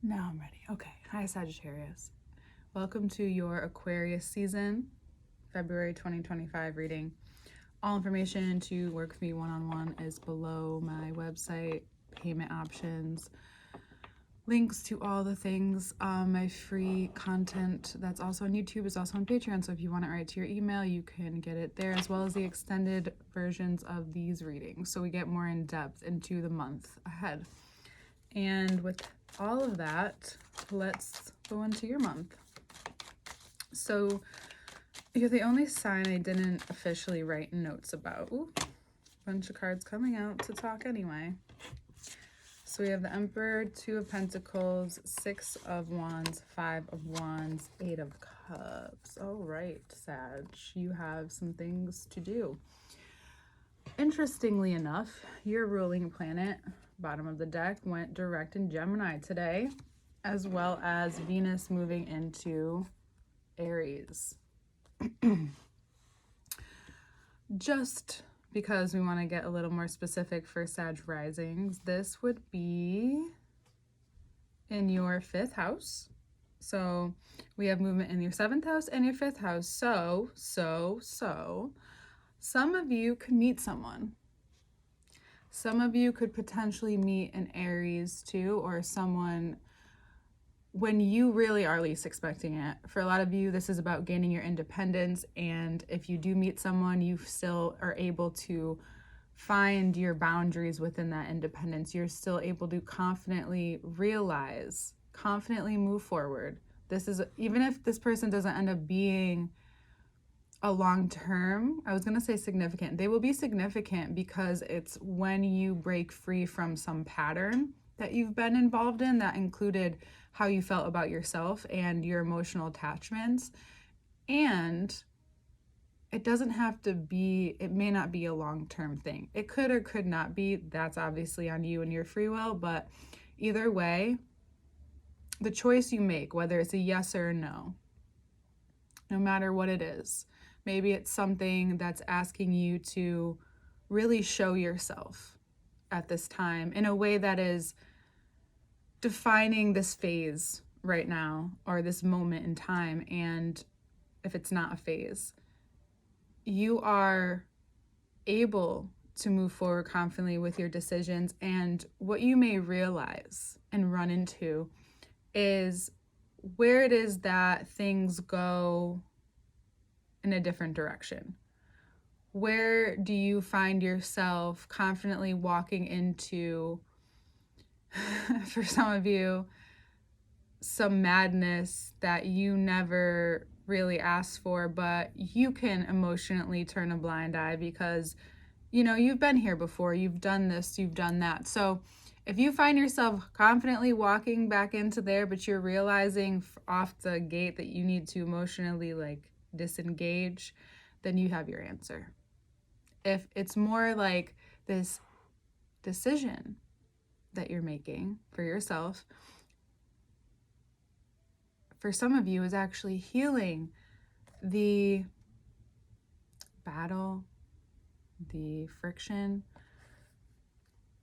Now I'm ready. Okay. Hi, Sagittarius. Welcome to your Aquarius season, February 2025 reading. All information to work with me one-on-one is below my website, payment options, links to all the things. My free content that's also on YouTube is also on Patreon. So if you want it right to your email, you can get it there, as well as the extended versions of these readings. So we get more in depth into the month ahead. And with all of that, let's go into your month. So you're the only sign I didn't officially write notes about. Ooh, bunch of cards coming out to talk anyway. So we have the Emperor, Two of Pentacles, Six of Wands, Five of Wands, Eight of Cups. All right, Sag, you have some things to do. Interestingly enough, your ruling planet, bottom of the deck, went direct in Gemini today, as well as Venus moving into Aries. Just because we want to get a little more specific for Sag risings, this would be in your 5th house. So we have movement in your 7th house and your 5th house. So some of you could meet someone. Some of you could potentially meet an Aries too, or someone when you really are least expecting it. For a lot of you, this is about gaining your independence. And if you do meet someone, you still are able to find your boundaries within that independence. You're still able to confidently realize, confidently move forward. This is, even if this person doesn't end up being a long term, I was going to say significant. They will be significant because it's when you break free from some pattern that you've been involved in that included how you felt about yourself and your emotional attachments. And it doesn't have to be, it may not be a long-term thing. It could or could not be. That's obviously on you and your free will, but either way, the choice you make, whether it's a yes or a no matter what it is, maybe it's something that's asking you to really show yourself at this time in a way that is defining this phase right now or this moment in time. And if it's not a phase, you are able to move forward confidently with your decisions. And what you may realize and run into is where it is that things go in a different direction. Where do you find yourself confidently walking into, for some of you, some madness that you never really asked for, but you can emotionally turn a blind eye because, you know, you've been here before, you've done this, you've done that. So if you find yourself confidently walking back into there, but you're realizing off the gate that you need to emotionally disengage, then you have your answer. If it's more like this decision that you're making for yourself, for some of you is actually healing the battle, the friction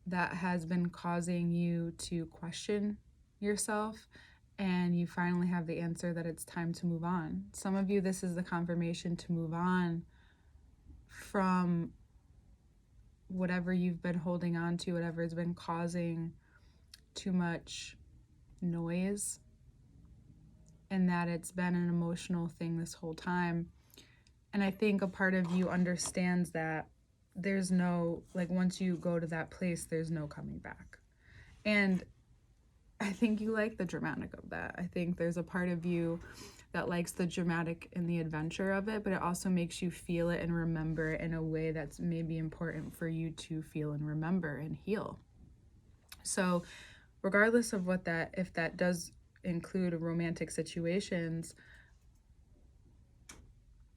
that has been causing you to question yourself, and you finally have the answer that it's time to move on. Some of you, this is the confirmation to move on from whatever you've been holding on to, whatever has been causing too much noise, and that it's been an emotional thing this whole time. And I think a part of you understands that there's no, once you go to that place, there's no coming back. And I think you like the dramatic of that. I think there's a part of you that likes the dramatic and the adventure of it, but it also makes you feel it and remember it in a way that's maybe important for you to feel and remember and heal. So regardless of what that, if that does include romantic situations,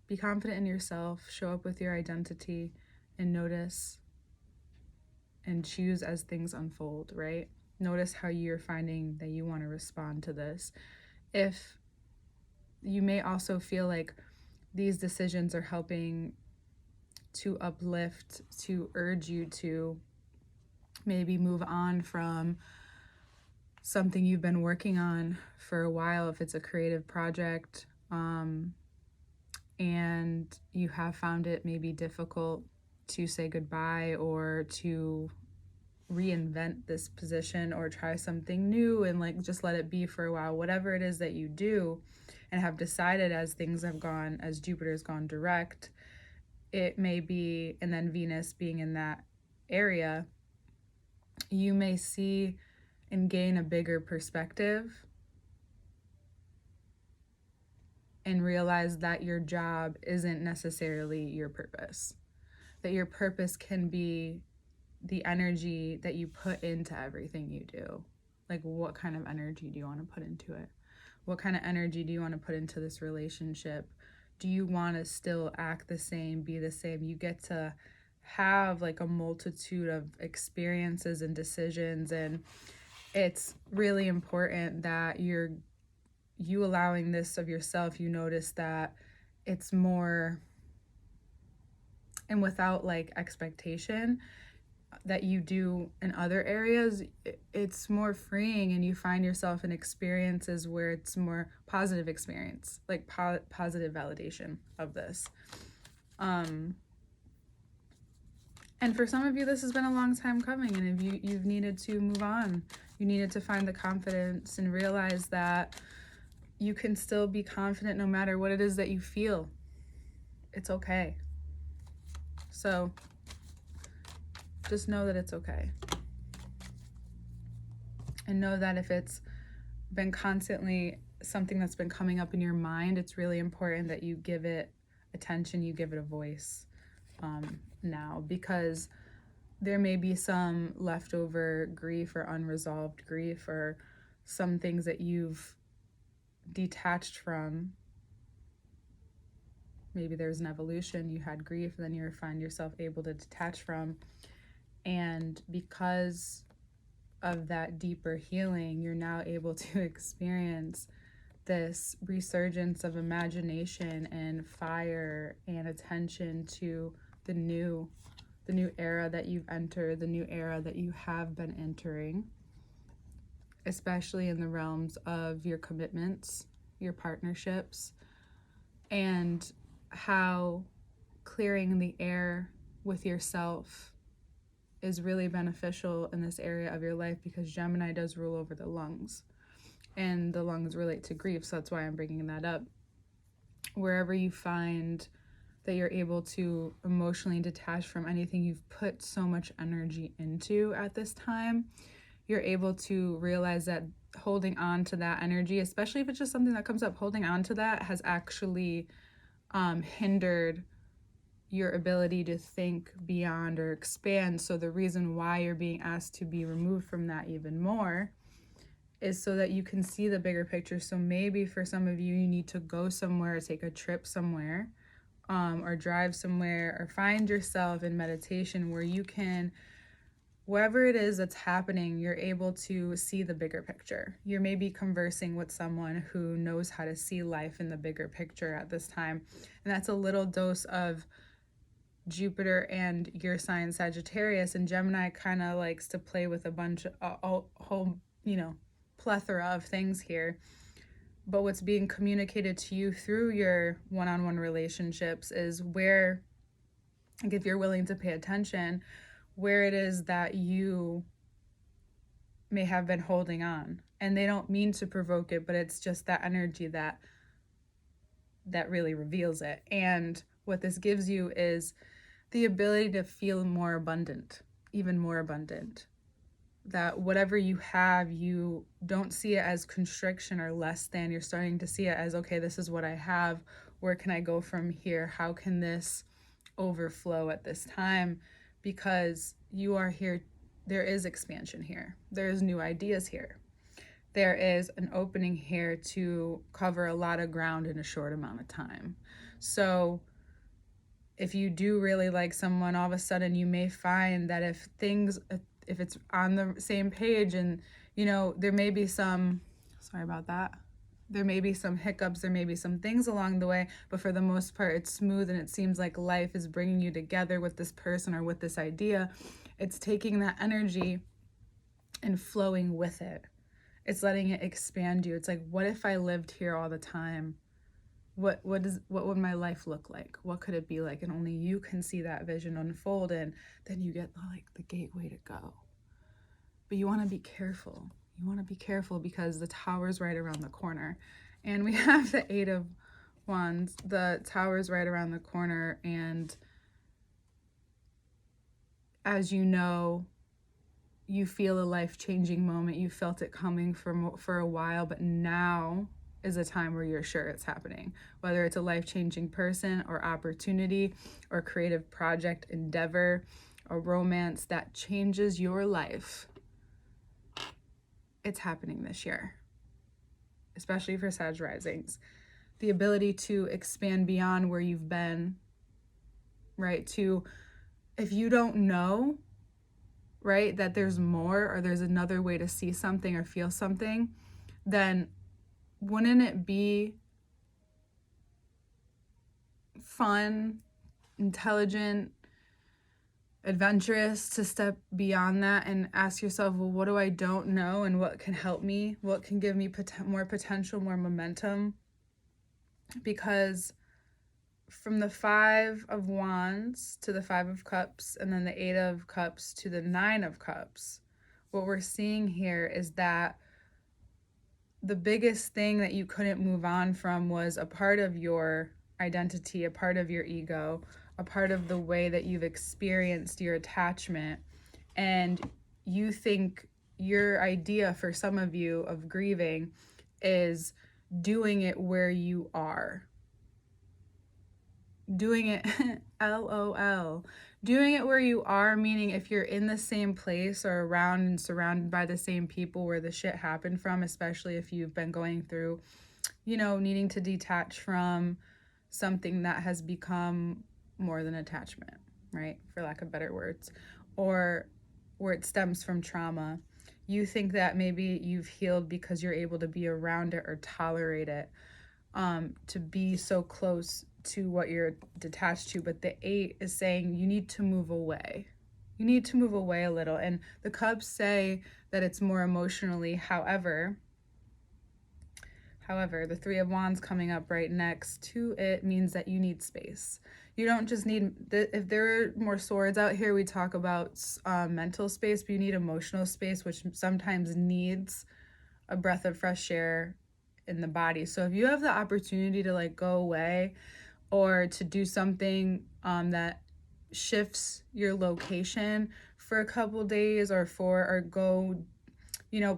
be confident in yourself, show up with your identity, and notice and choose as things unfold, right? Notice how you're finding that you want to respond to this. If you may also feel like these decisions are helping to uplift, to urge you to maybe move on from something you've been working on for a while, if it's a creative project, and you have found it maybe difficult to say goodbye or to reinvent this position or try something new and like just let it be for a while, whatever it is that you do and have decided as things have gone, as Jupiter's gone direct, it may be, and then Venus being in that area, you may see and gain a bigger perspective and realize that your job isn't necessarily your purpose, that your purpose can be the energy that you put into everything you do. Like, what kind of energy do you want to put into it? What kind of energy do you want to put into this relationship? Do you want to still act the same, be the same? You get to have like a multitude of experiences and decisions, and it's really important that you allowing this of yourself. You notice that it's more, and without like expectation that you do in other areas, it's more freeing, and you find yourself in experiences where it's more positive experience, like positive validation of this. And for some of you, this has been a long time coming, and if you've needed to move on, you needed to find the confidence and realize that you can still be confident no matter what it is that you feel. It's okay. So just know that it's okay. And know that if it's been constantly something that's been coming up in your mind, it's really important that you give it attention, you give it a voice now, because there may be some leftover grief or unresolved grief or some things that you've detached from. Maybe there's an evolution, you had grief, and then you find yourself able to detach from. And because of that deeper healing, you're now able to experience this resurgence of imagination and fire and attention to the new era that you've entered, the new era that you have been entering, especially in the realms of your commitments, your partnerships, and how clearing the air with yourself is really beneficial in this area of your life, because Gemini does rule over the lungs, and the lungs relate to grief, so that's why I'm bringing that up. Wherever you find that you're able to emotionally detach from anything you've put so much energy into at this time, you're able to realize that holding on to that energy, especially if it's just something that comes up, holding on to that has actually hindered your ability to think beyond or expand. So the reason why you're being asked to be removed from that even more is so that you can see the bigger picture. So maybe for some of you, you need to go somewhere, take a trip somewhere, or drive somewhere, or find yourself in meditation where you can, whatever it is that's happening, you're able to see the bigger picture. You're maybe conversing with someone who knows how to see life in the bigger picture at this time. And that's a little dose of Jupiter and your sign Sagittarius, and Gemini kind of likes to play with a bunch of a whole, plethora of things here. But what's being communicated to you through your one-on-one relationships is where, like, if you're willing to pay attention, where it is that you may have been holding on. And they don't mean to provoke it, but it's just that energy that really reveals it. And what this gives you is the ability to feel more abundant, even more abundant. That whatever you have, you don't see it as constriction or less than. You're starting to see it as, okay, this is what I have. Where can I go from here? How can this overflow at this time? Because you are here. There is expansion here. There is new ideas here. There is an opening here to cover a lot of ground in a short amount of time. So if you do really like someone, all of a sudden you may find that if it's on the same page, and there may be some, sorry about that, there may be some hiccups, there may be some things along the way, but for the most part it's smooth, and it seems like life is bringing you together with this person or with this idea. It's taking that energy and flowing with it It's letting it expand you. It's like, what if I lived here all the time? What would my life look like? What could it be like? And only you can see that vision unfold, and then you get like the gateway to go. But you want to be careful. You want to be careful because the tower's right around the corner. And we have the Eight of Wands. The tower's right around the corner, and as you know, you feel a life-changing moment. You felt it coming for a while, but now is a time where you're sure it's happening. Whether it's a life-changing person or opportunity or creative project, endeavor, or romance that changes your life, it's happening this year, especially for Sag risings. The ability to expand beyond where you've been, right? To, if you don't know, right, that there's more or there's another way to see something or feel something, then wouldn't it be fun, intelligent, adventurous to step beyond that and ask yourself, well, what do I don't know and what can help me? What can give me more potential, more momentum? Because from the Five of Wands to the Five of Cups and then the Eight of Cups to the Nine of Cups, what we're seeing here is that the biggest thing that you couldn't move on from was a part of your identity, a part of your ego, a part of the way that you've experienced your attachment. And you think your idea for some of you of grieving is doing it where you are. Doing it, LOL. Doing it where you are, meaning if you're in the same place or around and surrounded by the same people where the shit happened from, especially if you've been going through, needing to detach from something that has become more than attachment, right? For lack of better words, or where it stems from trauma. You think that maybe you've healed because you're able to be around it or tolerate it, to be so close to what you're detached to. But the Eight is saying you need to move away. You need to move away a little. And the Cups say that it's more emotionally. However, the Three of Wands coming up right next to it means that you need space. You don't just need, if there are more swords out here, we talk about mental space, but you need emotional space, which sometimes needs a breath of fresh air in the body. So if you have the opportunity to like go away or to do something that shifts your location for a couple days or go,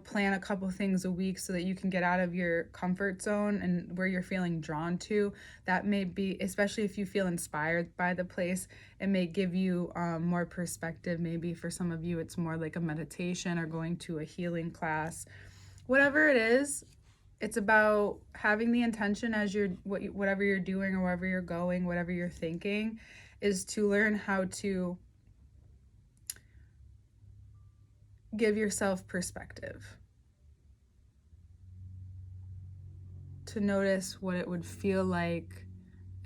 plan a couple things a week so that you can get out of your comfort zone and where you're feeling drawn to, that may be, especially if you feel inspired by the place, it may give you more perspective. Maybe for some of you, it's more like a meditation or going to a healing class. Whatever it is, it's about having the intention as whatever you're doing or wherever you're going, whatever you're thinking, is to learn how to give yourself perspective. To notice what it would feel like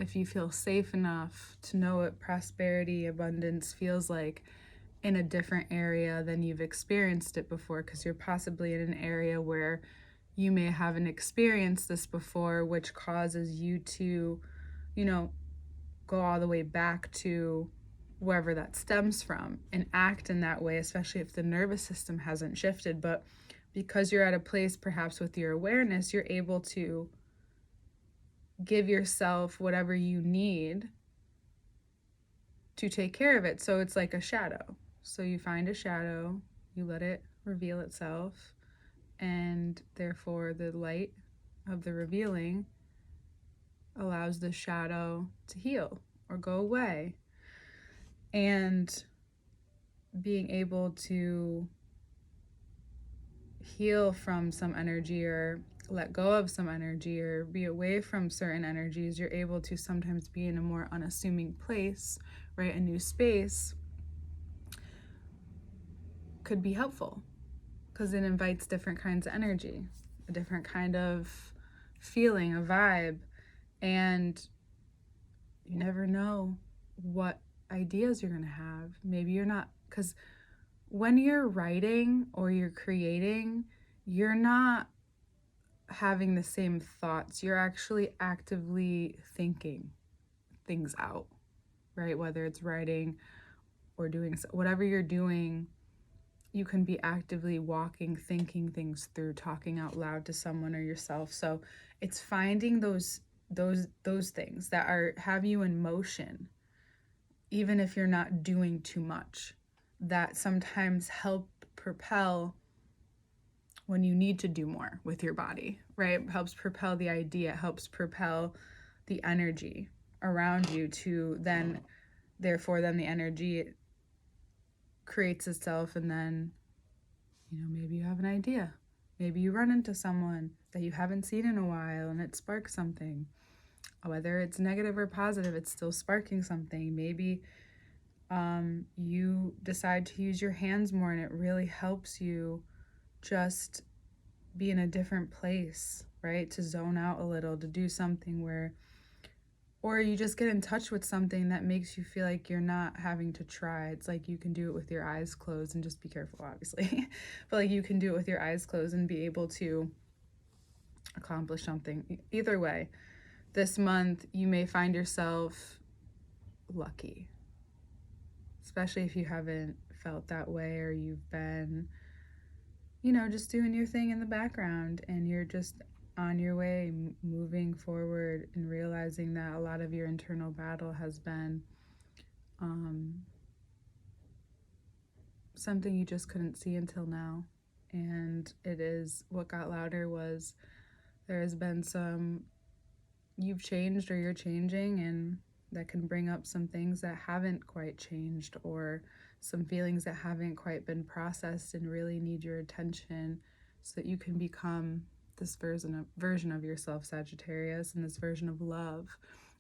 if you feel safe enough to know what prosperity, abundance feels like in a different area than you've experienced it before, because you're possibly in an area where you may haven't experienced this before, which causes you to, go all the way back to wherever that stems from and act in that way, especially if the nervous system hasn't shifted. But because you're at a place perhaps with your awareness, you're able to give yourself whatever you need to take care of it. So it's like a shadow. So you find a shadow, you let it reveal itself, and therefore the light of the revealing allows the shadow to heal or go away. And being able to heal from some energy or let go of some energy or be away from certain energies, you're able to sometimes be in a more unassuming place, right? A new space could be helpful because it invites different kinds of energy, a different kind of feeling, a vibe. And you never know what ideas you're going to have. Maybe you're not, because when you're writing or you're creating, you're not having the same thoughts. You're actually actively thinking things out, right? Whether it's writing or doing whatever you're doing, you can be actively walking, thinking things through, talking out loud to someone or yourself. So it's finding those things that have you in motion, even if you're not doing too much, that sometimes help propel when you need to do more with your body, right? It helps propel the idea, helps propel the energy around you to then, therefore, then the energy creates itself, and then, maybe you have an idea. Maybe you run into someone that you haven't seen in a while and it sparks something. Whether it's negative or positive, it's still sparking something. Maybe you decide to use your hands more and it really helps you just be in a different place, right? To zone out a little, to do something or you just get in touch with something that makes you feel like you're not having to try. It's like you can do it with your eyes closed, and just be careful, obviously. But like you can do it with your eyes closed and be able to accomplish something. Either way, this month you may find yourself lucky, especially if you haven't felt that way or you've been, just doing your thing in the background and you're just on your way, moving forward and realizing that a lot of your internal battle has been something you just couldn't see until now. And it is what got louder was there has been you've changed or you're changing, and that can bring up some things that haven't quite changed or some feelings that haven't quite been processed and really need your attention so that you can become this version of yourself, Sagittarius, and this version of love.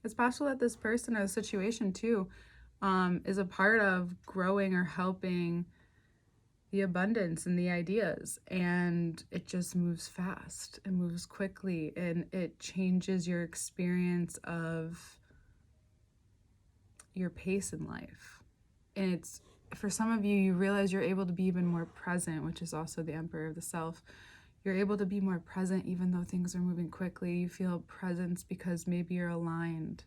It's possible that this person or situation too is a part of growing or helping the abundance and the ideas, and it just moves fast, it moves quickly, and it changes your experience of your pace in life. And it's, for some of you, you realize you're able to be even more present, which is also the Emperor of the Self. You're able to be more present even though things are moving quickly. You feel presence because maybe you're aligned.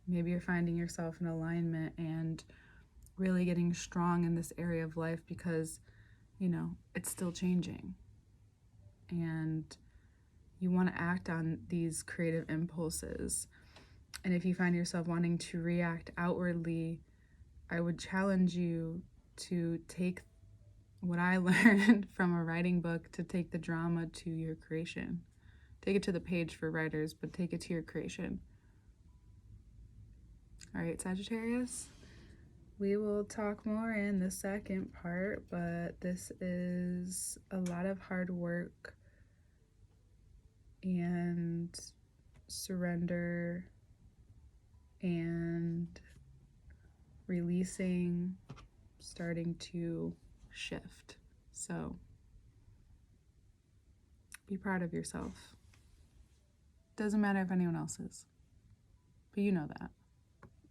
Maybe you're finding yourself in alignment and really getting strong in this area of life because, it's still changing. And you want to act on these creative impulses. And if you find yourself wanting to react outwardly, I would challenge you to take what I learned from a writing book, to take the drama to your creation. Take it to the page for writers, but take it to your creation. All right, Sagittarius, we will talk more in the second part, but this is a lot of hard work and surrender and releasing, starting to shift. So be proud of yourself. Doesn't matter if anyone else is, but you know that.